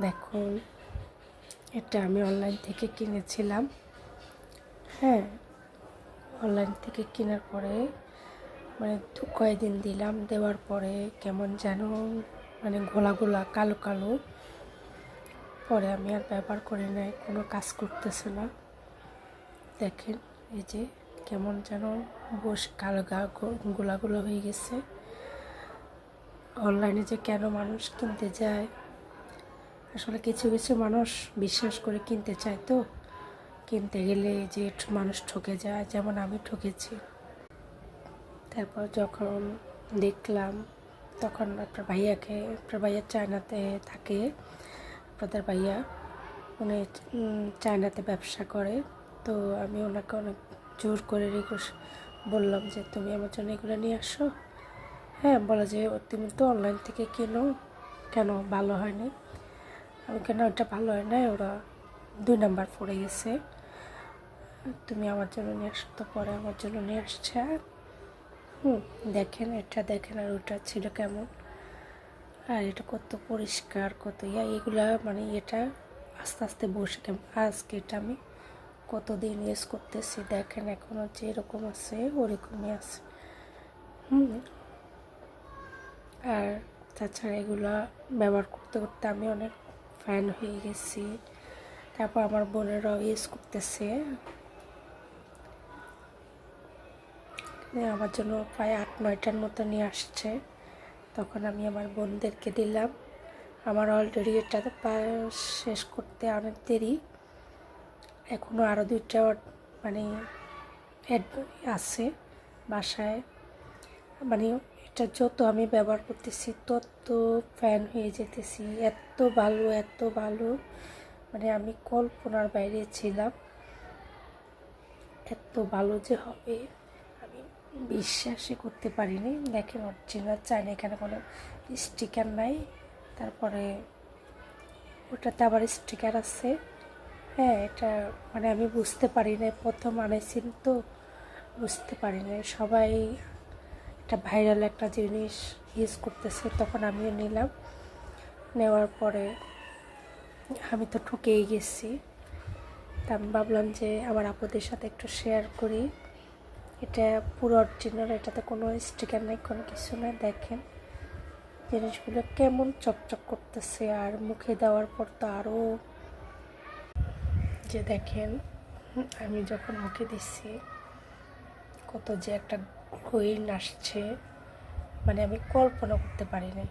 দেখুন, এটা আমি অনলাইন থেকে কিনেছিলাম। হ্যাঁ, অনলাইন থেকে কেনার পরে কয়েকদিন দিলাম, দেওয়ার পরে কেমন যেন গোলা গোলা কালো কালো। পরে আমি আর ব্যবহার করি নাই, কোনো কাজ করতেছে না। দেখেন, এই যে কেমন যেন কালো গোলা গোলা হয়ে গেছে। অনলাইনে যে কেন মানুষ কিনতে যায়, আসলে কিছু কিছু মানুষ বিশ্বাস করে কিনতে চায়, তো কিনতে গেলে যে মানুষ ঠকে যায়, যেমন আমি ঠকেছি। তারপর যখন দেখলাম, তখন আপনার ভাইয়া চায়নাতে থাকে। আপনাদের ভাইয়া উনি চায়নাতে ব্যবসা করে। তো আমি ওনাকে অনেক জোর করে বললাম যে তুমি আমার জন্য এগুলো নিয়ে আসো। হ্যাঁ, বলে যে তুমি তো অনলাইন থেকে কেনো, কেন ভালো হয়নি? আমি কেন ওটা ভালো হয় নাই, ওরা 2 নাম্বার পড়ে গেছে, তুমি আমার জন্য নিয়ে আসো। তো পরে আমার জন্য নিয়ে আসছে। দেখেন, এটা দেখেন, আর ওটা ছিল কেমন, আর এটা কত পরিষ্কার, কত এগুলা এটা আস্তে আস্তে বসে কেমন। আজকে এটা আমি কতদিন ইউজ করতেছি, দেখেন এখনও যেরকম আছে ওরকমই আছে। আর তাছাড়া এগুলা ব্যবহার করতে করতে আমি অনেক ফ্যান হয়ে গেছি। তারপর আমার বোনেরাও ইউজ করতেছে। আমার জন্য প্রায় 8-9টার মতো নিয়ে আসছে। তখন আমি আমার বোনদেরকে দিলাম। আমার অলরেডি এটা শেষ করতে অনেক দেরি, এখনও আরও 2টা আছে বাসায়। এটা যত আমি ব্যবহার করতেছি তত ফ্যান হয়ে যেতেছি। এত ভালো, এত ভালো, আমি কল্পনার বাইরে ছিলাম। এত ভালো যে হবে আমি বিশ্বাসই করতে পারিনি। দেখেন, অরিজিনাল চায়না, এখানে কোনো স্টিকার নাই। তারপরে ওটাতে আবার স্টিকার আছে। হ্যাঁ, এটা আমি বুঝতে পারি না, প্রথম আনাইছি তো বুঝতে পারি না। সবাই একটা ভাইরাল একটা জিনিস ইউজ করতেছে, তখন আমিও নিলাম। নেওয়ার পরে আমি তো ঠকেই গেছি। তা আমি ভাবলাম যে আমার আপুদের সাথে একটু শেয়ার করি। এটা পুরো অরিজিনাল, এটাতে কোনো স্টিকার নেই, কোনো কিছু না। দেখেন জিনিসগুলো কেমন চকচক করতেছে, আর মুখে দেওয়ার পর তো আরও। যে দেখেন, আমি যখন মুখে দিচ্ছি কত যে একটা গ্লোয়িং আসছে, আমি কল্পনা করতে পারি না।